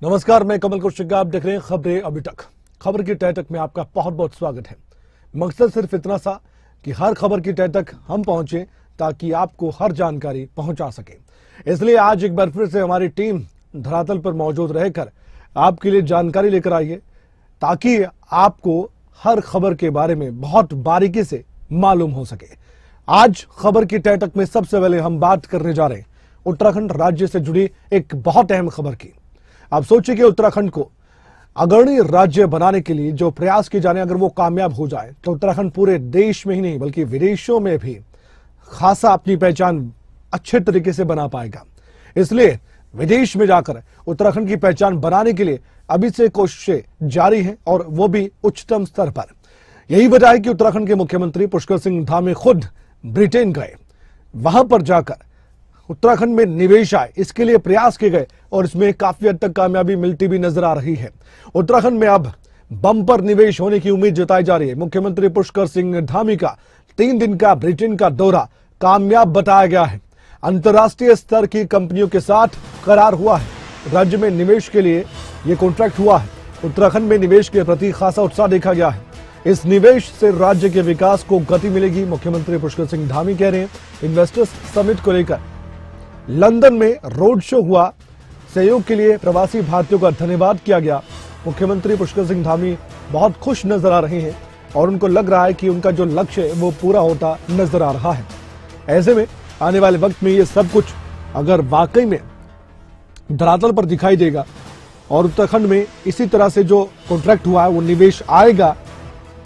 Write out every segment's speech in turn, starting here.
नमस्कार, मैं कमल कौशिक, आप देख रहे हैं खबरें अभी तक। खबर की तह तक में आपका बहुत बहुत स्वागत है। मकसद सिर्फ इतना सा कि हर खबर की तह तक हम पहुंचे ताकि आपको हर जानकारी पहुंचा सके। इसलिए आज एक बार फिर से हमारी टीम धरातल पर मौजूद रहकर आपके लिए जानकारी लेकर आई है ताकि आपको हर खबर के बारे में बहुत बारीकी से मालूम हो सके। आज खबर की तह तक में सबसे पहले हम बात करने जा रहे हैं उत्तराखंड राज्य से जुड़ी एक बहुत अहम खबर की। आप सोचिए कि उत्तराखंड को अग्रणी राज्य बनाने के लिए जो प्रयास किए जाने, अगर वो कामयाब हो जाए तो उत्तराखंड पूरे देश में ही नहीं बल्कि विदेशों में भी खासा अपनी पहचान अच्छे तरीके से बना पाएगा। इसलिए विदेश में जाकर उत्तराखंड की पहचान बनाने के लिए अभी से कोशिशें जारी हैं और वो भी उच्चतम स्तर पर। यही वजह है कि उत्तराखंड के मुख्यमंत्री पुष्कर सिंह धामी खुद ब्रिटेन गए, वहां पर जाकर उत्तराखंड में निवेश आए इसके लिए प्रयास किए गए और इसमें काफी हद तक कामयाबी मिलती भी नजर आ रही है। उत्तराखंड में अब बम्पर निवेश होने की उम्मीद जताई जा रही है। मुख्यमंत्री पुष्कर सिंह धामी का 3 दिन का ब्रिटेन का दौरा कामयाब बताया गया है। अंतर्राष्ट्रीय स्तर की कंपनियों के साथ करार हुआ है। राज्य में निवेश के लिए यह कॉन्ट्रैक्ट हुआ है। उत्तराखंड में निवेश के प्रति खासा उत्साह देखा गया है। इस निवेश से राज्य के विकास को गति मिलेगी। मुख्यमंत्री पुष्कर सिंह धामी कह रहे हैं। इन्वेस्टर्स समिट को लेकर लंदन में रोड शो हुआ। सहयोग के लिए प्रवासी भारतीयों का धन्यवाद किया गया। मुख्यमंत्री पुष्कर सिंह धामी बहुत खुश नजर आ रहे हैं और उनको लग रहा है कि उनका जो लक्ष्य है वो पूरा होता नजर आ रहा है। ऐसे में आने वाले वक्त में ये सब कुछ अगर वाकई में धरातल पर दिखाई देगा और उत्तराखंड में इसी तरह से जो कॉन्ट्रैक्ट हुआ है वो निवेश आएगा,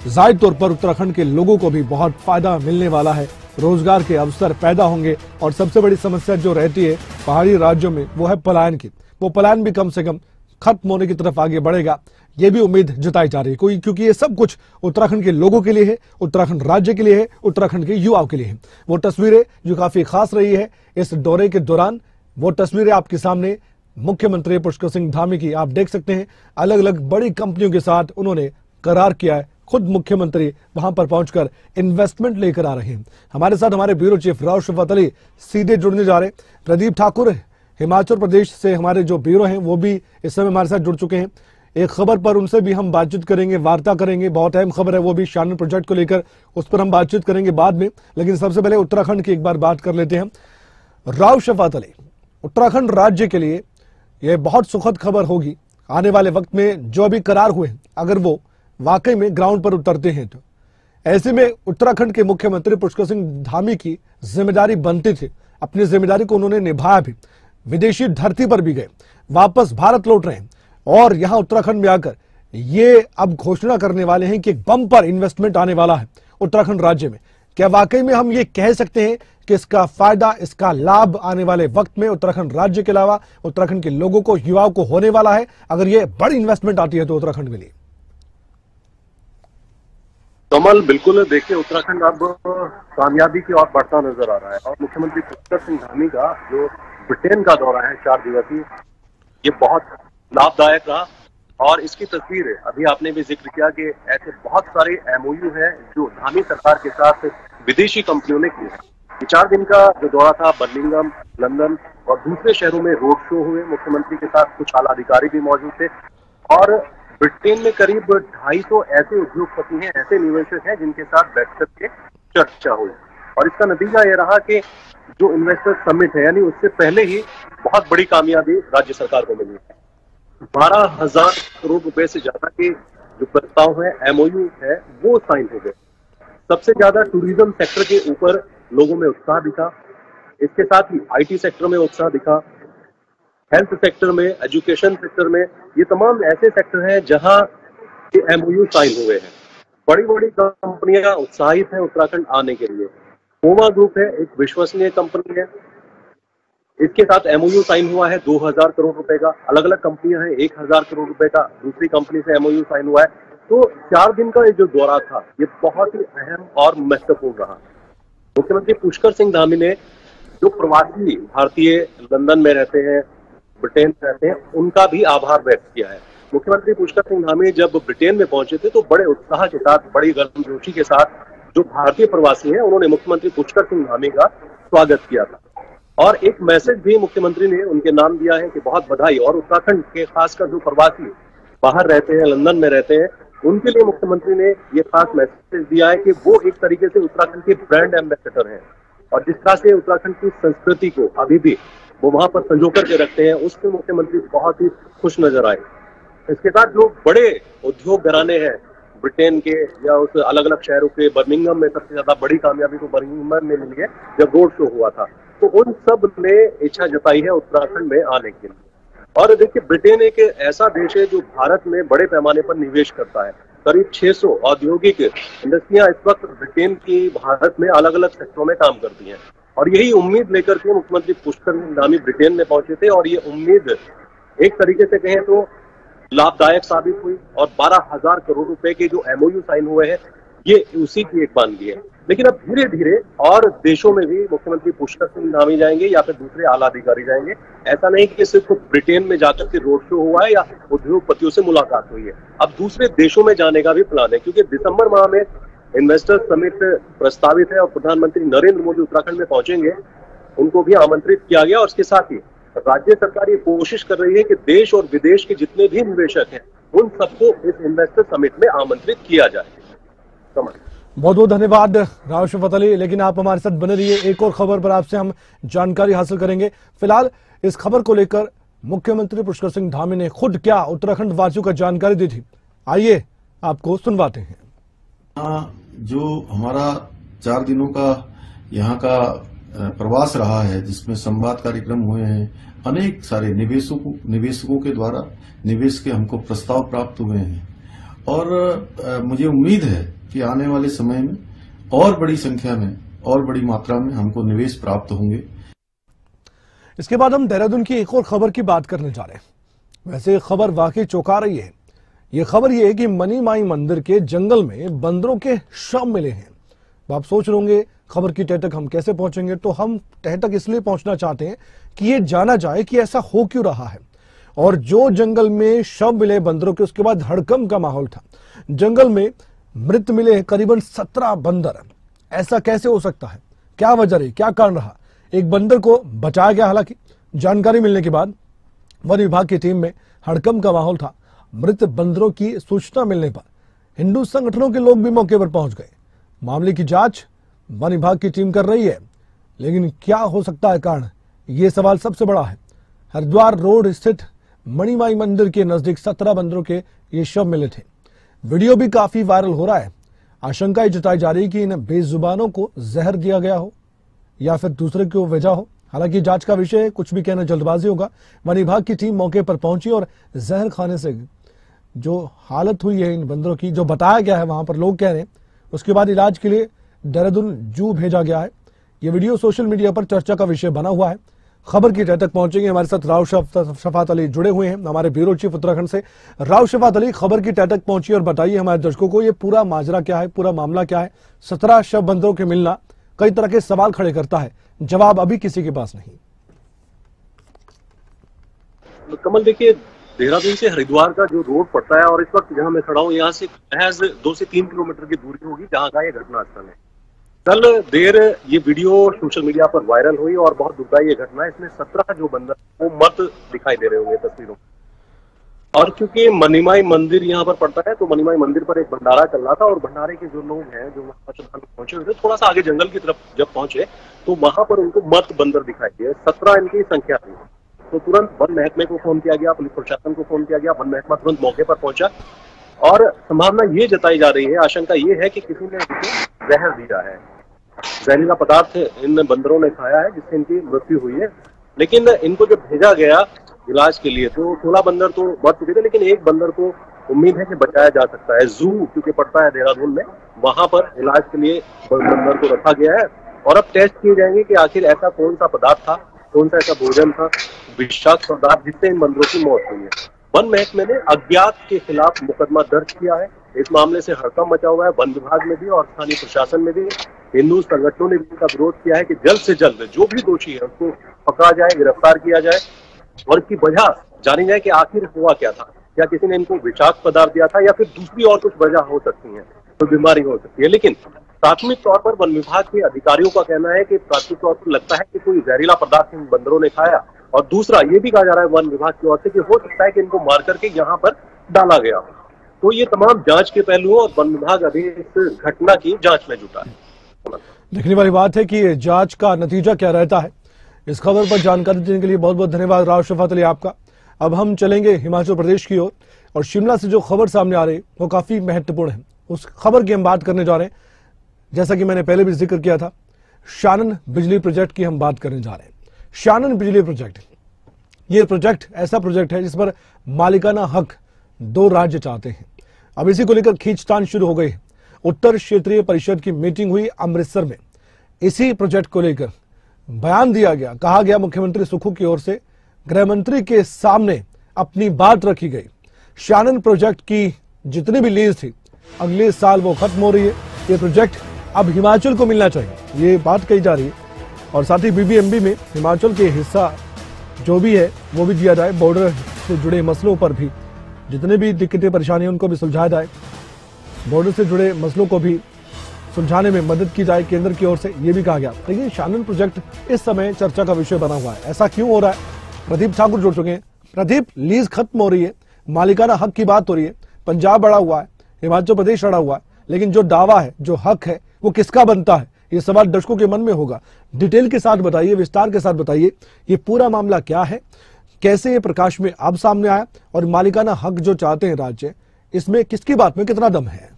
जाहिर तौर पर उत्तराखंड के लोगों को भी बहुत फायदा मिलने वाला है। रोजगार के अवसर पैदा होंगे और सबसे बड़ी समस्या जो रहती है पहाड़ी राज्यों में वो है पलायन की। वो पलायन भी कम से कम खत्म होने की तरफ आगे बढ़ेगा, ये भी उम्मीद जताई जा रही है। क्योंकि ये सब कुछ उत्तराखंड के लोगों के लिए है, उत्तराखंड राज्य के लिए है, उत्तराखंड के युवाओं के लिए है। वो तस्वीरें जो काफी खास रही है इस दौरे के दौरान, वो तस्वीरें आपके सामने मुख्यमंत्री पुष्कर सिंह धामी की आप देख सकते हैं। अलग अलग बड़ी कंपनियों के साथ उन्होंने करार किया है। खुद मुख्यमंत्री वहां पर पहुंचकर इन्वेस्टमेंट लेकर आ रहे हैं। हमारे साथ हमारे ब्यूरो चीफ राव शफात अली सीधे जुड़ने जा रहे हैं। प्रदीप ठाकुर हिमाचल प्रदेश से हमारे जो ब्यूरो हैं वो भी इस समय हमारे साथ जुड़ चुके हैं। एक खबर पर उनसे भी हम बातचीत करेंगे, वार्ता करेंगे। बहुत अहम खबर है, वो भी शानदार प्रोजेक्ट को लेकर, उस पर हम बातचीत करेंगे बाद में। लेकिन सबसे पहले उत्तराखंड की एक बार बात कर लेते हैं। राव शफात अली, उत्तराखंड राज्य के लिए यह बहुत सुखद खबर होगी। आने वाले वक्त में जो अभी करार हुए अगर वो वाकई में ग्राउंड पर उतरते हैं तो ऐसे में उत्तराखंड के मुख्यमंत्री पुष्कर सिंह धामी की जिम्मेदारी बनती थी। अपनी जिम्मेदारी को उन्होंने निभाया भी। विदेशी धरती पर भी गए, वापस भारत लौट रहे हैं और यहां उत्तराखंड में आकर ये अब घोषणा करने वाले हैं कि एक बम्पर इन्वेस्टमेंट आने वाला है उत्तराखंड राज्य में। क्या वाकई में हम ये कह सकते हैं कि इसका फायदा, इसका लाभ आने वाले वक्त में उत्तराखंड राज्य के अलावा उत्तराखंड के लोगों को, युवाओं को होने वाला है अगर ये बड़ी इन्वेस्टमेंट आती है तो उत्तराखंड के लिए? कमल, बिल्कुल। देखिए, उत्तराखंड अब कामयाबी की ओर बढ़ता नजर आ रहा है और मुख्यमंत्री पुष्कर सिंह धामी का जो ब्रिटेन का दौरा है 4 दिवसीय, ये बहुत लाभदायक रहा। और इसकी तस्वीर अभी आपने भी जिक्र किया कि ऐसे बहुत सारे एमओयू हैं जो धामी सरकार के साथ विदेशी कंपनियों ने किए हैं। ये 4 दिन का जो दौरा था, बर्मिंघम, लंदन और दूसरे शहरों में रोड शो हुए मुख्यमंत्री के साथ। कुछ आला अधिकारी भी मौजूद थे और ब्रिटेन में करीब 250 ऐसे उद्योगपति हैं, ऐसे निवेशक हैं जिनके साथ बैठकर के चर्चा हुई। और इसका नतीजा ये रहा कि जो इन्वेस्टर समिट है, यानी उससे पहले ही बहुत बड़ी कामयाबी राज्य सरकार को मिली है। 12,000 करोड़ रुपए से ज्यादा के जो प्रस्ताव है, एमओयू है, वो साइन हो गए। सबसे ज्यादा टूरिज्म सेक्टर के ऊपर लोगों में उत्साह दिखा। इसके साथ ही आईटी सेक्टर में उत्साह दिखा, हेल्थ सेक्टर में, एजुकेशन सेक्टर में। ये तमाम ऐसे सेक्टर हैं जहां ये एमओयू साइन हुए हैं। बड़ी बड़ी कंपनियां उत्साहित हैं उत्तराखंड आने के लिए। कोमा ग्रुप है, एक विश्वसनीय कंपनी है, इसके साथ एमओयू साइन हुआ है 2000 करोड़ रुपए का। अलग अलग कंपनियां हैं, 1000 करोड़ रुपए का दूसरी कंपनी से एमओयू साइन हुआ है। तो 4 दिन का ये जो दौरा था, ये बहुत ही अहम और महत्वपूर्ण रहा। मुख्यमंत्री पुष्कर सिंह धामी ने जो प्रवासी भारतीय लंदन में रहते हैं, ब्रिटेन में रहते हैं, उनका भी आभार व्यक्त किया है। मुख्यमंत्री पुष्कर सिंह धामी जब ब्रिटेन में पहुंचे थे तो बड़े उत्साह के साथ, बड़ी गर्मजोशी के साथ जो भारतीय प्रवासी हैं, उन्होंने मुख्यमंत्री पुष्कर सिंह धामी का स्वागत किया था। और एक मैसेज भी मुख्यमंत्री ने उनके नाम दिया है कि बहुत बधाई। और उत्तराखंड के खासकर जो प्रवासी बाहर रहते हैं, लंदन में रहते हैं, उनके लिए मुख्यमंत्री ने ये खास मैसेज दिया है कि वो एक तरीके से उत्तराखंड के ब्रांड एम्बेसडर हैं और जिस तरह से उत्तराखंड की संस्कृति को अभी भी वो वहां पर संजोकर के रखते हैं, उससे मुख्यमंत्री बहुत ही खुश नजर आए। इसके साथ जो बड़े उद्योग घराने हैं ब्रिटेन के या उस अलग अलग शहरों के, बर्मिंघम में सबसे ज्यादा बड़ी कामयाबी तो बर्मिंघम में मिली है जब रोड शो हुआ था, तो उन सब ने इच्छा जताई है उत्तराखंड में आने के लिए। और देखिए, ब्रिटेन एक ऐसा देश है जो भारत में बड़े पैमाने पर निवेश करता है। करीब 600 औद्योगिक इंडस्ट्रियां इस वक्त ब्रिटेन की भारत में अलग अलग सेक्टरों में काम करती हैं। और यही उम्मीद लेकर के मुख्यमंत्री पुष्कर सिंह धामी ब्रिटेन में पहुंचे थे और ये उम्मीद एक तरीके से कहें तो लाभदायक साबित हुई। और 12,000 करोड़ रुपए के जो MOU साइन हुए हैं, ये उसी की एक बानगी है। लेकिन अब धीरे धीरे और देशों में भी मुख्यमंत्री पुष्कर सिंह धामी जाएंगे या फिर दूसरे आला अधिकारी जाएंगे। ऐसा नहीं कि सिर्फ ब्रिटेन में जाकर के रोड शो हुआ है या उद्योगपतियों से मुलाकात हुई है, अब दूसरे देशों में जाने का भी प्लान है, क्योंकि दिसंबर माह में इन्वेस्टर्स समिट प्रस्तावित है और प्रधानमंत्री नरेंद्र मोदी उत्तराखंड में पहुंचेंगे, उनको भी आमंत्रित किया गया। और इसके साथ ही राज्य सरकार ये कोशिश कर रही है कि देश और विदेश के जितने भी निवेशक हैं उन सबको इस इन्वेस्टर समिट में आमंत्रित किया जाए। बहुत बहुत धन्यवाद राव शफात अली, लेकिन आप हमारे साथ बने रहिए, एक और खबर पर आपसे हम जानकारी हासिल करेंगे। फिलहाल इस खबर को लेकर मुख्यमंत्री पुष्कर सिंह धामी ने खुद क्या उत्तराखंड वासियों को जानकारी दी थी, आइए आपको सुनवाते हैं। जो हमारा 4 दिनों का यहाँ का प्रवास रहा है, जिसमें संवाद कार्यक्रम हुए हैं, अनेक सारे निवेशकों के द्वारा निवेश के हमको प्रस्ताव प्राप्त हुए हैं और मुझे उम्मीद है कि आने वाले समय में और बड़ी संख्या में और बड़ी मात्रा में हमको निवेश प्राप्त होंगे। इसके बाद हम देहरादून की एक और खबर की बात करने जा रहे हैं। वैसे ये खबर वाकई चौंका रही है। ये खबर ये है कि मनी माई मंदिर के जंगल में बंदरों के शव मिले हैं। आप सोच रहे होंगे खबर की तह तक हम कैसे पहुंचेंगे, तो हम तह तक इसलिए पहुंचना चाहते हैं कि ये जाना जाए कि ऐसा हो क्यों रहा है। और जो जंगल में शव मिले बंदरों के, उसके बाद हड़कंप का माहौल था। जंगल में मृत मिले करीबन 17 बंदर। ऐसा कैसे हो सकता है, क्या वजह रही, क्या कारण रहा? एक बंदर को बचाया गया। हालांकि जानकारी मिलने के बाद वन विभाग की टीम में हड़कंप का माहौल था। मृत बंदरों की सूचना मिलने पर हिंदू संगठनों के लोग भी मौके पर पहुंच गए। मामले की जांच वन विभाग की टीम कर रही है, लेकिन क्या हो सकता है कारण, ये सवाल सबसे बड़ा है। हरिद्वार रोड स्थित मणिमाई मंदिर के नजदीक 17 बंदरों के ये शव मिले थे। वीडियो भी काफी वायरल हो रहा है। आशंका जताई जा रही है कि इन बेजुबानों को जहर दिया गया हो या फिर दूसरे की वजह हो। हालांकि जांच का विषय है, कुछ भी कहना जल्दबाजी होगा। वन विभाग की टीम मौके पर पहुंची और जहर खाने से जो हालत हुई है इन बंदरों की, जो बताया गया है वहां पर लोग कह रहे हैं, उसके बाद इलाज के लिए देहरादून जू भेजा गया है। ये वीडियो सोशल मीडिया पर चर्चा का विषय बना हुआ है। खबर की तह तक पहुंचेंगे। हमारे साथ राव शफात अली जुड़े हुए हैं, हमारे ब्यूरो चीफ उत्तराखंड से। राव शफात अली, खबर की तह तक पहुंची और बताइए हमारे दर्शकों को ये पूरा माजरा क्या है, पूरा मामला क्या है। 17 शव बंदरों के मिलना कई तरह के सवाल खड़े करता है, जवाब अभी किसी के पास नहीं। कमल, देखिए, देहरादून से हरिद्वार का जो रोड पड़ता है और इस वक्त जहां मैं खड़ा हूं, यहाँ से महज 2 से 3 किलोमीटर की दूरी होगी जहां का ये घटनास्थल है। कल देर ये वीडियो सोशल मीडिया पर वायरल हुई और बहुत दुखदाई ये घटना है। इसमें 17 जो बंदर वो मत दिखाई दे रहे होंगे तस्वीरों। और क्योंकि मनीमाई मंदिर यहाँ पर पड़ता है, तो मनीमाई मंदिर पर एक भंडारा चल रहा था और भंडारे के जो लोग हैं जो वहां पर पहुंचे हुए थे, थोड़ा सा आगे जंगल की तरफ जब पहुंचे तो वहां पर उनको मत बंदर दिखाई दिए। 17 इनकी संख्या थी। तो तुरंत वन महकमे को फोन किया गया, पुलिस प्रशासन को फोन किया गया। वन महकमा तुरंत मौके पर पहुंचा और संभावना ये जताई जा रही है, आशंका ये है कि किसी ने इनको जहर दिया है, जहरीला पदार्थ इन बंदरों ने खाया है जिससे इनकी मृत्यु हुई है। लेकिन इनको जब भेजा गया इलाज के लिए तो 16 बंदर तो मर चुके थे, लेकिन एक बंदर को उम्मीद है कि बचाया जा सकता है। जू क्योंकि पड़ता है देहरादून में, वहां पर इलाज के लिए बंदर को रखा गया है और अब टेस्ट किए जाएंगे कि आखिर ऐसा कौन सा पदार्थ था, कौन सा ऐसा भोजन था, विषाक्त पदार्थ, जिससे इन बंदरों की मौत हुई है। वन महकमे ने अज्ञात के खिलाफ मुकदमा दर्ज किया है। इस मामले से हड़कंप मचा हुआ है। वन विभाग में भी और स्थानीय प्रशासन में भी, हिंदू संगठनों ने भी इसका विरोध किया है कि जल्द से जल्द जो भी दोषी है उसको पकड़ा जाए, गिरफ्तार किया जाए और इसकी वजह जानी जाए कि आखिर हुआ क्या था। क्या किसी ने इनको विषाक्त पदार्थ दिया था या फिर दूसरी और कुछ वजह हो सकती है। कोई बीमारी हो सकती है। लेकिन प्राथमिक तौर पर वन विभाग के अधिकारियों का कहना है कि प्राथमिक तौर पर लगता है कि कोई जहरीला पदार्थ इन बंदरों ने खाया, और दूसरा ये भी कहा जा रहा है वन विभाग की ओर से कि हो सकता है कि इनको मार करके यहाँ पर डाला गया। तो ये तमाम जांच के पहलुओं और वन विभाग अभी इस घटना की जांच में जुटा है। देखने वाली बात है कि जांच का नतीजा क्या रहता है। इस खबर पर जानकारी देने के लिए बहुत बहुत धन्यवाद राव शफात अली आपका। अब हम चलेंगे हिमाचल प्रदेश की ओर, और शिमला से जो खबर सामने आ रही है वो काफी महत्वपूर्ण है। उस खबर की हम बात करने जा रहे हैं। जैसा कि मैंने पहले भी जिक्र किया था, शानन बिजली प्रोजेक्ट की हम बात करने जा रहे हैं। शानन बिजली प्रोजेक्ट, ये प्रोजेक्ट ऐसा प्रोजेक्ट है जिस पर मालिकाना हक 2 राज्य चाहते हैं। अब इसी को लेकर खींचतान शुरू हो गई है। उत्तर क्षेत्रीय परिषद की मीटिंग हुई अमृतसर में। इसी प्रोजेक्ट को लेकर बयान दिया गया, कहा गया मुख्यमंत्री सुखू की ओर से गृह मंत्री के सामने अपनी बात रखी गई। शानन प्रोजेक्ट की जितनी भी लीज थी अगले साल वो खत्म हो रही है। ये प्रोजेक्ट अब हिमाचल को मिलना चाहिए, ये बात कही जा रही है। और साथ ही बीबीएमबी में हिमाचल के हिस्सा जो भी है वो भी दिया जाए। बॉर्डर से जुड़े मसलों पर भी जितने भी दिक्कतें परेशानियां उनको भी सुलझाया जाए। बॉर्डर से जुड़े मसलों को भी सुलझाने में मदद की जाए केंद्र की ओर से, ये भी कहा गया। लेकिन शानन प्रोजेक्ट इस समय चर्चा का विषय बना हुआ है। ऐसा क्यों हो रहा है? प्रदीप ठाकुर जुड़ चुके हैं। प्रदीप, लीज खत्म हो रही है, मालिकाना हक की बात हो रही है, पंजाब अड़ा हुआ है, हिमाचल प्रदेश अड़ा हुआ है, लेकिन जो दावा है, जो हक है, वो किसका बनता है? ये सवाल दर्शकों के मन में होगा। डिटेल के साथ बताइए, विस्तार के साथ बताइए, ये पूरा मामला क्या है, कैसे ये प्रकाश में अब सामने आया, और मालिकाना हक जो चाहते हैं राज्य, इसमें किसकी बात में कितना दम है?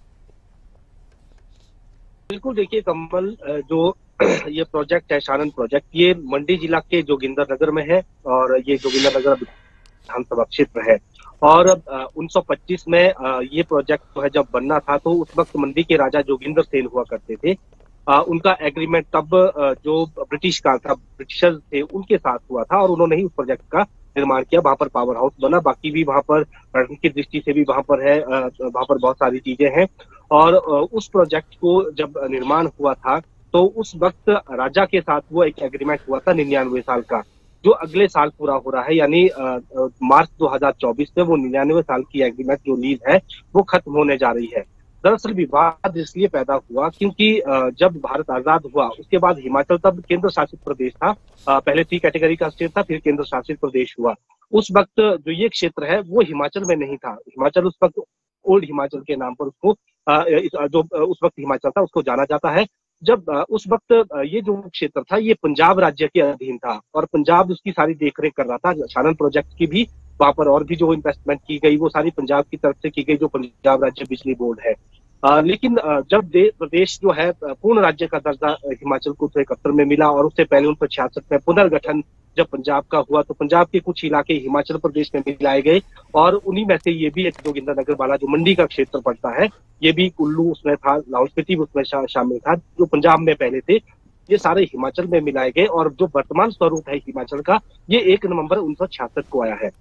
बिल्कुल, देखिए कमल, जो ये प्रोजेक्ट है शानन प्रोजेक्ट, ये मंडी जिला के जोगिंदरनगर में है, और ये जोगिंदरनगर विधानसभा क्षेत्र है। और 1925 में ये प्रोजेक्ट जो है जब बनना था, तो उस वक्त मंडी के राजा जोगिंदर सेन हुआ करते थे। उनका एग्रीमेंट तब जो ब्रिटिश का था, ब्रिटिशर्स थे, उनके साथ हुआ था, और उन्होंने ही उस प्रोजेक्ट का निर्माण किया। वहां पर पावर हाउस बना, बाकी भी वहां पर पर्यटन की दृष्टि से भी वहां पर है, वहां पर बहुत सारी चीजें हैं। और उस प्रोजेक्ट को जब निर्माण हुआ था, तो उस वक्त राजा के साथ वो एक एग्रीमेंट हुआ था 99 साल का, जो अगले साल पूरा हो रहा है, यानी मार्च 2024 में वो 99 साल की एग्रीमेंट जो लीज है वो खत्म होने जा रही है। दरअसल विवाद इसलिए पैदा हुआ क्योंकि जब भारत आजाद हुआ उसके बाद हिमाचल तब केंद्र शासित प्रदेश था। पहले 3 कैटेगरी का स्टेट था, फिर केंद्र शासित प्रदेश हुआ। उस वक्त जो ये क्षेत्र है वो हिमाचल में नहीं था। हिमाचल उस वक्त ओल्ड हिमाचल के नाम पर उसको जो उस वक्त हिमाचल था उसको जाना जाता है। जब उस वक्त ये जो क्षेत्र था ये पंजाब राज्य के अधीन था, और पंजाब उसकी सारी देखरेख कर रहा था। शानन प्रोजेक्ट की भी वहां पर और भी जो इन्वेस्टमेंट की गई वो सारी पंजाब की तरफ से की गई, जो पंजाब राज्य बिजली बोर्ड है। लेकिन जब प्रदेश जो है पूर्ण राज्य का दर्जा हिमाचल को 1971 में मिला, और उससे पहले 1966 में पुनर्गठन जब पंजाब का हुआ, तो पंजाब के कुछ इलाके हिमाचल प्रदेश में मिलाए गए, और उन्हीं में से ये भी एक जोगिंदरनगर वाला जो मंडी का क्षेत्र पड़ता है, ये भी कुल्लू उसमें था, लाहौल स्पीति भी उसमें शामिल था, जो पंजाब में पहले थे, ये सारे हिमाचल में मिलाए गए। और जो वर्तमान स्वरूप है हिमाचल का, ये 1 नवंबर 1966 को आया है।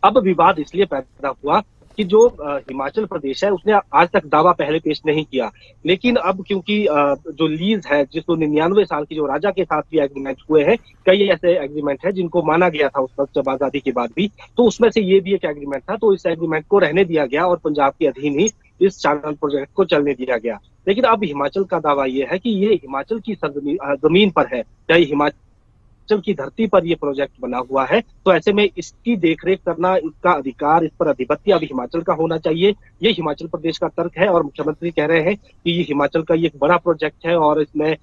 अब विवाद इसलिए पैदा हुआ कि जो हिमाचल प्रदेश है उसने आज तक दावा पहले पेश नहीं किया, लेकिन अब क्योंकि जो लीज है जिसको 99 साल की जो राजा के साथ भी एग्रीमेंट हुए हैं, कई ऐसे एग्रीमेंट है जिनको माना गया था उस वक्त जब आजादी के बाद भी, तो उसमें से ये भी एक एग्रीमेंट था। तो इस एग्रीमेंट को रहने दिया गया और पंजाब के अधीन ही इस शानन प्रोजेक्ट को चलने दिया गया। लेकिन अब हिमाचल का दावा यह है कि ये हिमाचल की जमीन पर है, चाहे हिमाचल की धरती पर ये प्रोजेक्ट बना हुआ है, तो ऐसे में इसकी देखरेख करना, इसका अधिकार, इस पर अधिपत्य अब हिमाचल का होना चाहिए। ये हिमाचल प्रदेश का तर्क है, और मुख्यमंत्री कह रहे हैं कि ये हिमाचल का ये एक बड़ा प्रोजेक्ट है, और इसमें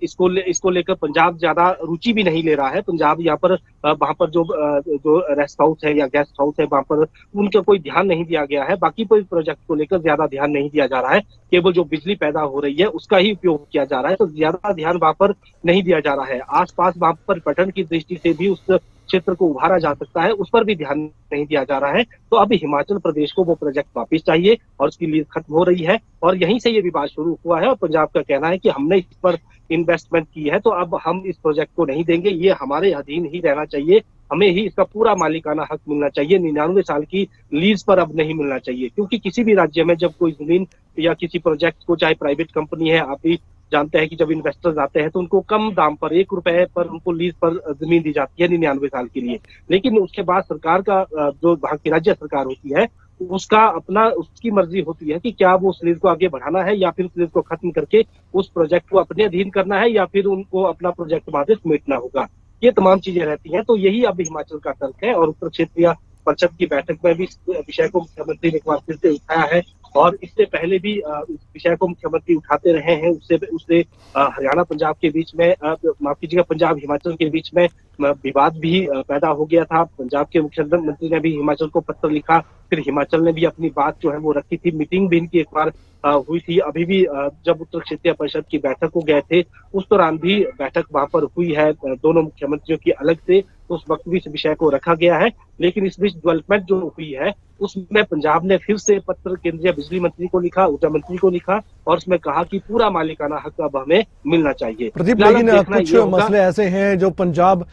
इसको लेकर पंजाब ज्यादा रुचि भी नहीं ले रहा है। पंजाब यहाँ पर वहां पर जो रेस्ट हाउस है या गेस्ट हाउस है, वहां पर उनका कोई ध्यान नहीं दिया गया है। बाकी कोई प्रोजेक्ट को लेकर ज्यादा ध्यान नहीं दिया जा रहा है, केवल जो बिजली पैदा हो रही है उसका ही उपयोग किया जा रहा है, तो ज्यादा ध्यान वहां पर नहीं दिया जा रहा है। आसपास वहां पर पर्यटन की दृष्टि से भी उस क्षेत्र को उभारा जा सकता है, उस पर भी ध्यान नहीं दिया जा रहा है। तो अब हिमाचल प्रदेश को वो प्रोजेक्ट वापस चाहिए, और उसकी लीज खत्म हो रही है, और यहीं से ये विवाद शुरू हुआ है। और पंजाब का कहना है कि हमने इस पर इन्वेस्टमेंट की है, तो अब हम इस प्रोजेक्ट को नहीं देंगे, ये हमारे अधीन ही रहना चाहिए, हमें ही इसका पूरा मालिकाना हक मिलना चाहिए, 99 साल की लीज पर अब नहीं मिलना चाहिए। क्योंकि किसी भी राज्य में जब कोई जमीन या किसी प्रोजेक्ट को, चाहे प्राइवेट कंपनी है, आप भी जानते हैं कि जब इन्वेस्टर्स आते हैं तो उनको कम दाम पर 1 रुपए पर उनको लीज पर जमीन दी जाती है 99 साल के लिए। लेकिन उसके बाद सरकार का जो वहां की राज्य सरकार होती है उसका अपना उसकी मर्जी होती है कि क्या वो उस लीज को आगे बढ़ाना है या फिर उस लीज को खत्म करके उस प्रोजेक्ट को अपने अधीन करना है या फिर उनको अपना प्रोजेक्ट बाद में समेटना होगा। ये तमाम चीजें रहती हैं। तो यही अब हिमाचल का तर्क है और उत्तर क्षेत्रीय परिषद की बैठक में भी इस विषय को मुख्यमंत्री ने एक बार फिर से उठाया है और इससे पहले भी इस विषय को मुख्यमंत्री उठाते रहे हैं। उससे हरियाणा पंजाब के बीच में माफ कीजिएगा पंजाब हिमाचल के बीच में विवाद भी पैदा हो गया था। पंजाब के मुख्यमंत्री ने भी हिमाचल को पत्र लिखा, फिर हिमाचल ने भी अपनी बात जो है वो रखी थी। मीटिंग भी इनकी एक बार हुई थी। अभी भी जब उत्तर क्षेत्रीय परिषद की बैठक को गए थे उस दौरान भी बैठक वहां पर हुई है दोनों मुख्यमंत्रियों की अलग से। तो उस वक्त भी इस विषय को रखा गया है, लेकिन इस बीच डेवलपमेंट जो हुई है उसमें पंजाब ने फिर से पत्र केंद्रीय बिजली मंत्री को लिखा, ऊर्जा मंत्री को लिखा और उसमें कहा कि पूरा मालिकाना हक अब हमें मिलना चाहिए। प्रदीप, लेकिन कुछ मसले ऐसे हैं जो पंजाब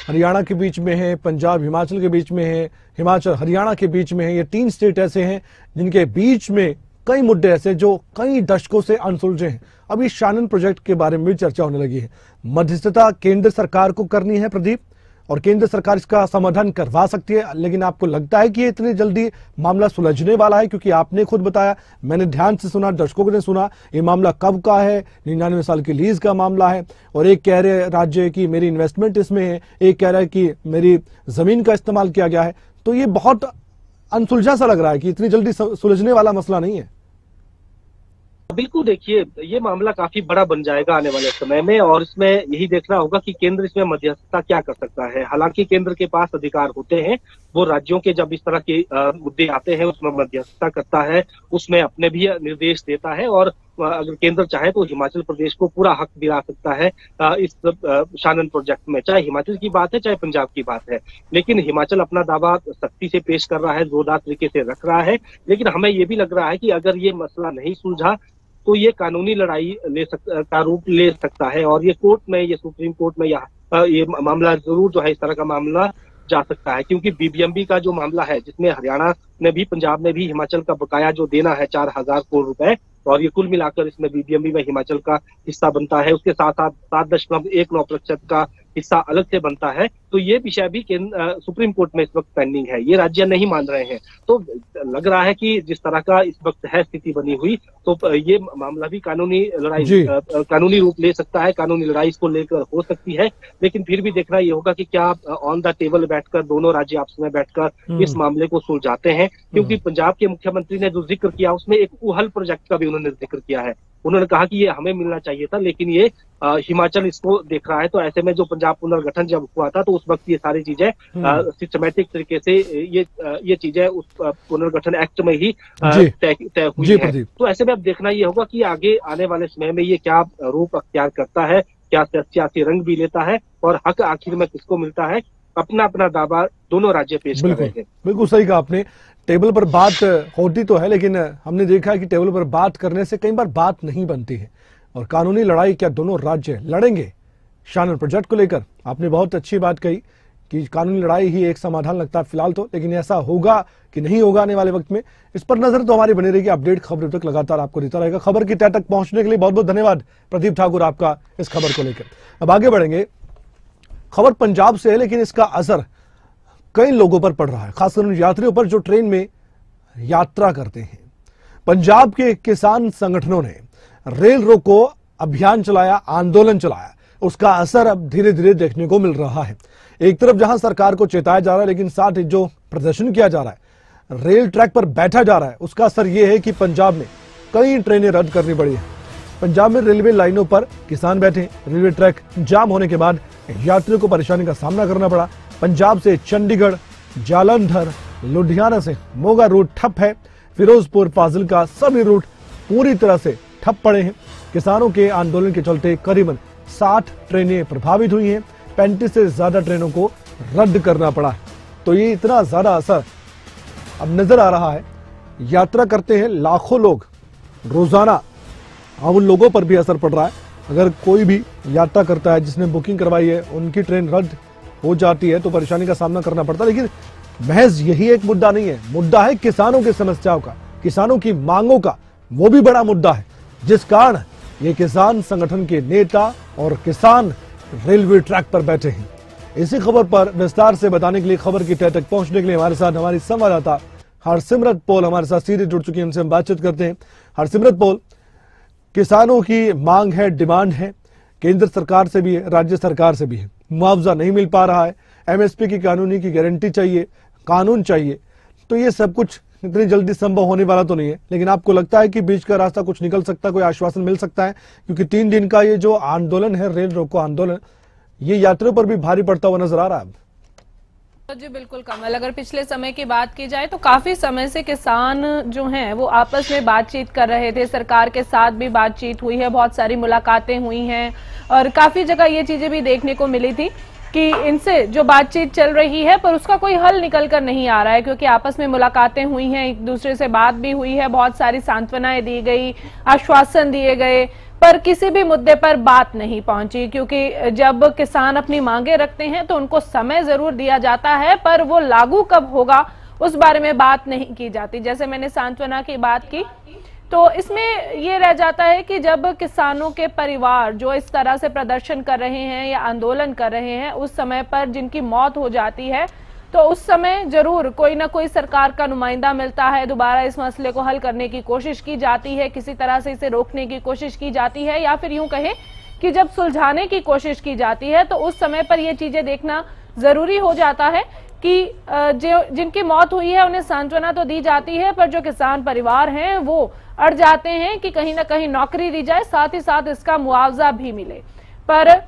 हरियाणा के बीच में है, पंजाब हिमाचल के बीच में है, हिमाचल हरियाणा के बीच में है। ये 3 स्टेट ऐसे हैं जिनके बीच में कई मुद्दे ऐसे जो कई दशकों से अनसुलझे हैं। अभी शानन प्रोजेक्ट के बारे में भी चर्चा होने लगी है। मध्यस्थता केंद्र सरकार को करनी है प्रदीप, और केंद्र सरकार इसका समाधान करवा सकती है, लेकिन आपको लगता है कि इतनी जल्दी मामला सुलझने वाला है? क्योंकि आपने खुद बताया, मैंने ध्यान से सुना, दर्शकों ने सुना, ये मामला कब का है, 99 साल की लीज का मामला है और एक कह रहे राज्य की मेरी इन्वेस्टमेंट इसमें है, एक कह रहा है कि मेरी जमीन का इस्तेमाल किया गया है। तो ये बहुत अनसुलझा सा लग रहा है कि इतनी जल्दी सुलझने वाला मसला नहीं है। बिल्कुल, देखिए ये मामला काफी बड़ा बन जाएगा आने वाले समय में और इसमें यही देखना होगा कि केंद्र इसमें मध्यस्थता क्या कर सकता है। हालांकि केंद्र के पास अधिकार होते हैं, वो राज्यों के जब इस तरह के मुद्दे आते हैं उसमें मध्यस्थता करता है, उसमें अपने भी निर्देश देता है और अगर केंद्र चाहे तो हिमाचल प्रदेश को पूरा हक दिला सकता है इस शानन प्रोजेक्ट में, चाहे हिमाचल की बात है चाहे पंजाब की बात है। लेकिन हिमाचल अपना दावा सख्ती से पेश कर रहा है, जोरदार तरीके से रख रहा है, लेकिन हमें ये भी लग रहा है कि अगर ये मसला नहीं सुलझा तो ये कानूनी लड़ाई का रूप ले सकता है और ये कोर्ट में, ये सुप्रीम कोर्ट में ये मामला जरूर जो है इस तरह का मामला जा सकता है। क्योंकि बीबीएमबी का जो मामला है जिसमें हरियाणा ने भी पंजाब ने भी हिमाचल का बकाया जो देना है 4000 करोड़ रुपए और ये कुल मिलाकर इसमें बीबीएमबी में हिमाचल का हिस्सा बनता है, उसके साथ साथ 7.19% का हिस्सा अलग से बनता है। तो ये विषय भी सुप्रीम कोर्ट में इस वक्त पेंडिंग है, ये राज्य नहीं मान रहे हैं। तो लग रहा है कि जिस तरह का इस वक्त है स्थिति बनी हुई तो ये मामला भी कानूनी लड़ाई कानूनी रूप ले सकता है, कानूनी लड़ाई इसको लेकर हो सकती है। लेकिन फिर भी देखना ये होगा कि क्या ऑन द टेबल बैठकर दोनों राज्य आपस में बैठकर इस मामले को सुलझाते हैं। क्योंकि पंजाब के मुख्यमंत्री ने जो जिक्र किया उसमें एक ऊहल प्रोजेक्ट का भी उन्होंने जिक्र किया है। उन्होंने कहा कि ये हमें मिलना चाहिए था लेकिन ये हिमाचल इसको देख रहा है। तो ऐसे में जो पंजाब पुनर्गठन जब हुआ था तो उस वक्त ये सारी चीजें सिस्टमैटिक तरीके से ये चीजें उस पुनर्गठन एक्ट में ही तय हुई है। तो ऐसे में अब देखना ये होगा कि आगे आने वाले समय में ये क्या रूप अख्तियार करता है, क्या सियासी रंग भी लेता है और हक आखिर में किसको मिलता है। अपना अपना दावा दोनों राज्य पेश कर रहे हैं। बिल्कुल सही कहा आपने। टेबल पर बात होती तो है लेकिन हमने देखा है कि टेबल पर बात करने से कई बार बात नहीं बनती है और कानूनी लड़ाई क्या दोनों राज्य लड़ेंगे शानन प्रोजेक्ट को लेकर? आपने बहुत अच्छी बात कही कि कानूनी लड़ाई ही एक समाधान लगता है फिलहाल तो, लेकिन ऐसा होगा कि नहीं होगा आने वाले वक्त में, इस पर नजर तो हमारी बनी रहेगी। अपडेट खबरों तक लगातार आपको देता रहेगा। खबर की तह तक पहुंचने के लिए बहुत बहुत धन्यवाद प्रदीप ठाकुर आपका इस खबर को लेकर। अब आगे बढ़ेंगे। खबर पंजाब से है लेकिन इसका असर कई लोगों पर पड़ रहा है, खासकर उन यात्रियों पर जो ट्रेन में यात्रा करते हैं। पंजाब के किसान संगठनों ने रेल रोको अभियान चलाया, आंदोलन चलाया, उसका असर अब धीरे धीरे देखने को मिल रहा है। एक तरफ जहां सरकार को चेताया जा रहा है लेकिन साथ ही जो प्रदर्शन किया जा रहा है, रेल ट्रैक पर बैठा जा रहा है, उसका असर यह है कि पंजाब में कई ट्रेनें रद्द करनी पड़ी है। पंजाब में रेलवे लाइनों पर किसान बैठे, रेलवे ट्रैक जाम होने के बाद यात्रियों को परेशानी का सामना करना पड़ा। पंजाब से चंडीगढ़, जालंधर, लुधियाना से मोगा रूट ठप है। फिरोजपुर, फाजिलका सभी रूट पूरी तरह से ठप पड़े हैं। किसानों के आंदोलन के चलते करीबन 60 ट्रेनें प्रभावित हुई हैं। 35 से ज्यादा ट्रेनों को रद्द करना पड़ा है। तो ये इतना ज्यादा असर अब नजर आ रहा है। यात्रा करते हैं लाखों लोग रोजाना, अब उन लोगों पर भी असर पड़ रहा है। अगर कोई भी यात्रा करता है जिसने बुकिंग करवाई है, उनकी ट्रेन रद्द हो जाती है तो परेशानी का सामना करना पड़ता है। लेकिन महज यही एक मुद्दा नहीं है, मुद्दा है किसानों की समस्याओं का, किसानों की मांगों का, वो भी बड़ा मुद्दा है, जिस कारण ये किसान संगठन के नेता और किसान रेलवे ट्रैक पर बैठे हैं। इसी खबर पर विस्तार से बताने के लिए, खबर की तह तक पहुंचने के लिए हमारे साथ हमारी संवाददाता हरसिमरत पौल हमारे साथ सीधे जुड़ चुकी हैं, उनसे हम बातचीत करते हैं। हरसिमरत पौल, किसानों की मांग है, डिमांड है, केंद्र सरकार से भी है, राज्य सरकार से भी है, मुआवजा नहीं मिल पा रहा है, एमएसपी की कानूनी की गारंटी चाहिए, कानून चाहिए, तो ये सब कुछ इतनी जल्दी संभव होने वाला तो नहीं है, लेकिन आपको लगता है कि बीच का रास्ता कुछ निकल सकता है, कोई आश्वासन मिल सकता है? क्योंकि 3 दिन का ये जो आंदोलन है, रेल रोको आंदोलन, ये यात्रियों पर भी भारी पड़ता हुआ नजर आ रहा है। जी बिल्कुल कमल, अगर पिछले समय की बात की जाए तो काफी समय से किसान जो हैं वो आपस में बातचीत कर रहे थे, सरकार के साथ भी बातचीत हुई है, बहुत सारी मुलाकातें हुई हैं और काफी जगह ये चीजें भी देखने को मिली थी कि इनसे जो बातचीत चल रही है पर उसका कोई हल निकल कर नहीं आ रहा है, क्योंकि आपस में मुलाकातें हुई हैं, एक दूसरे से बात भी हुई है, बहुत सारी सांत्वनाएं दी गई, आश्वासन दिए गए, पर किसी भी मुद्दे पर बात नहीं पहुंची। क्योंकि जब किसान अपनी मांगे रखते हैं तो उनको समय जरूर दिया जाता है, पर वो लागू कब होगा उस बारे में बात नहीं की जाती। जैसे मैंने सांत्वना की बात की, तो इसमें ये रह जाता है कि जब किसानों के परिवार जो इस तरह से प्रदर्शन कर रहे हैं या आंदोलन कर रहे हैं, उस समय पर जिनकी मौत हो जाती है, तो उस समय जरूर कोई ना कोई सरकार का नुमाइंदा मिलता है, दोबारा इस मसले को हल करने की कोशिश की जाती है, किसी तरह से इसे रोकने की कोशिश की जाती है, या फिर यूं कहें कि जब सुलझाने की कोशिश की जाती है तो उस समय पर ये चीजें देखना जरूरी हो जाता है कि जिनकी मौत हुई है उन्हें सांत्वना तो दी जाती है, पर जो किसान परिवार हैं वो अड़ जाते हैं कि कहीं ना कहीं नौकरी दी जाए, साथ ही साथ इसका मुआवजा भी मिले। पर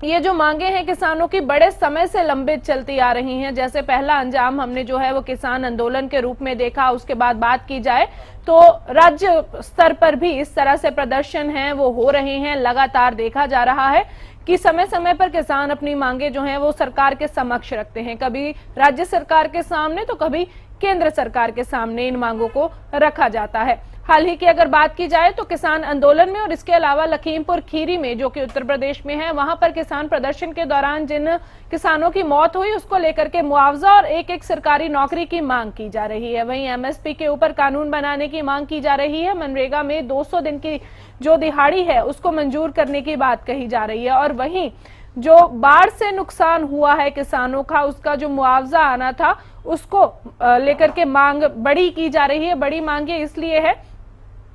ये जो मांगे हैं किसानों की बड़े समय से लंबित चलती आ रही हैं। जैसे पहला अंजाम हमने जो है वो किसान आंदोलन के रूप में देखा, उसके बाद बात की जाए तो राज्य स्तर पर भी इस तरह से प्रदर्शन हैं वो हो रहे हैं, लगातार देखा जा रहा है कि समय समय पर किसान अपनी मांगे जो हैं वो सरकार के समक्ष रखते हैं, कभी राज्य सरकार के सामने तो कभी केंद्र सरकार के सामने इन मांगों को रखा जाता है। हाल ही की अगर बात की जाए तो किसान आंदोलन में और इसके अलावा लखीमपुर खीरी में जो कि उत्तर प्रदेश में है, वहां पर किसान प्रदर्शन के दौरान जिन किसानों की मौत हुई उसको लेकर के मुआवजा और एक सरकारी नौकरी की मांग की जा रही है। वहीं एमएसपी के ऊपर कानून बनाने की मांग की जा रही है। मनरेगा में 200 दिन की जो दिहाड़ी है उसको मंजूर करने की बात कही जा रही है। और वहीं जो बाढ़ से नुकसान हुआ है किसानों का, उसका जो मुआवजा आना था उसको लेकर के मांग बड़ी की जा रही है। बड़ी मांग इसलिए है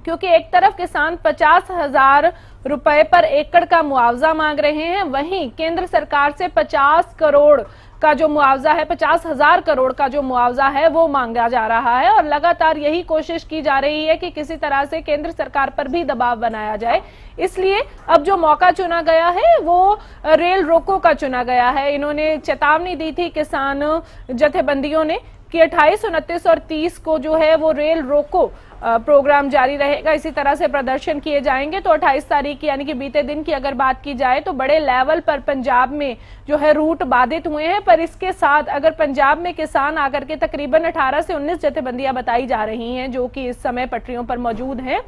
क्योंकि एक तरफ किसान 50,000 रुपए पर एकड़ का मुआवजा मांग रहे हैं, वहीं केंद्र सरकार से 50 करोड़ का जो मुआवजा है, 50,000 करोड़ का जो मुआवजा है वो मांगा जा रहा है। और लगातार यही कोशिश की जा रही है कि किसी तरह से केंद्र सरकार पर भी दबाव बनाया जाए। इसलिए अब जो मौका चुना गया है वो रेल रोको का चुना गया है। इन्होंने चेतावनी दी थी किसान जथेबंदियों ने कि 28, 29 और 30 को जो है वो रेल रोको प्रोग्राम जारी रहेगा, इसी तरह से प्रदर्शन किए जाएंगे। तो 28 तारीख यानी कि बीते दिन की अगर बात की जाए तो बड़े लेवल पर पंजाब में जो है रूट बाधित हुए हैं। पर इसके साथ अगर पंजाब में किसान आकर के तकरीबन 18 से 19 जथेबंदियां बताई जा रही हैं जो कि इस समय पटरियों पर मौजूद हैं,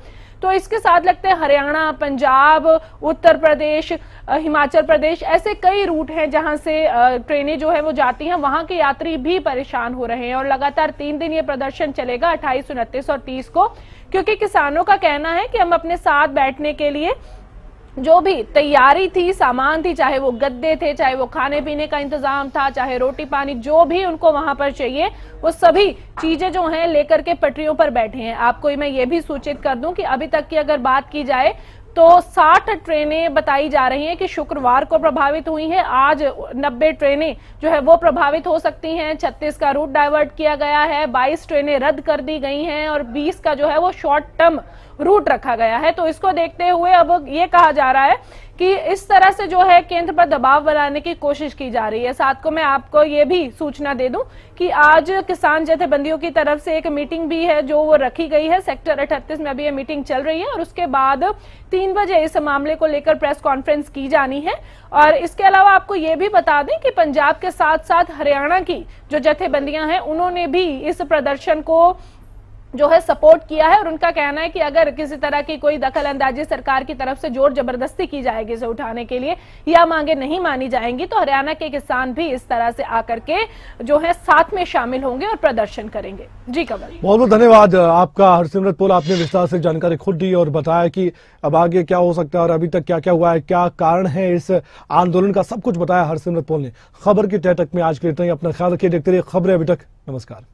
तो इसके साथ लगते हैं हरियाणा, पंजाब, उत्तर प्रदेश, हिमाचल प्रदेश, ऐसे कई रूट हैं जहां से ट्रेनें जो है वो जाती हैं, वहां के यात्री भी परेशान हो रहे हैं। और लगातार 3 दिन ये प्रदर्शन चलेगा, 28, 29 और 30 को, क्योंकि किसानों का कहना है कि हम अपने साथ बैठने के लिए जो भी तैयारी थी, सामान थी, चाहे वो गद्दे थे, चाहे वो खाने पीने का इंतजाम था, चाहे रोटी पानी, जो भी उनको वहां पर चाहिए, वो सभी चीजें जो हैं लेकर के पटरियों पर बैठे हैं। आपको मैं ये भी सूचित कर दूं कि अभी तक की अगर बात की जाए तो 60 ट्रेनें बताई जा रही हैं कि शुक्रवार को प्रभावित हुई हैं। आज 90 ट्रेनें जो है वो प्रभावित हो सकती हैं। 36 का रूट डाइवर्ट किया गया है, 22 ट्रेनें रद्द कर दी गई हैं और 20 का जो है वो शॉर्ट टर्म रूट रखा गया है। तो इसको देखते हुए अब ये कहा जा रहा है कि इस तरह से जो है केंद्र पर दबाव बनाने की कोशिश की जा रही है। साथ को मैं आपको ये भी सूचना दे दूं कि आज किसान जथेबंदियों की तरफ से एक मीटिंग भी है जो वो रखी गई है। सेक्टर 38 में अभी ये मीटिंग चल रही है और उसके बाद 3 बजे इस मामले को लेकर प्रेस कॉन्फ्रेंस की जानी है। और इसके अलावा आपको ये भी बता दें कि पंजाब के साथ साथ हरियाणा की जो जथेबंदियां हैं उन्होंने भी इस प्रदर्शन को जो है सपोर्ट किया है और उनका कहना है कि अगर किसी तरह की कोई दखल अंदाजी सरकार की तरफ से जोर जबरदस्ती की जाएगी इसे उठाने के लिए या मांगे नहीं मानी जाएंगी तो हरियाणा के किसान भी इस तरह से आकर के जो है साथ में शामिल होंगे और प्रदर्शन करेंगे। जी कमल, बहुत बहुत धन्यवाद आपका हरसिमरत पौल। आपने विस्तार से जानकारी खुद दी और बताया कि अब आगे क्या हो सकता है और अभी तक क्या क्या हुआ है, क्या कारण है इस आंदोलन का, सब कुछ बताया हरसिमरत पौल ने। खबर की तह तक में आज के इतना ही। अपना ख्याल रखिए, देखते रहिए खबरें अभी तक। नमस्कार।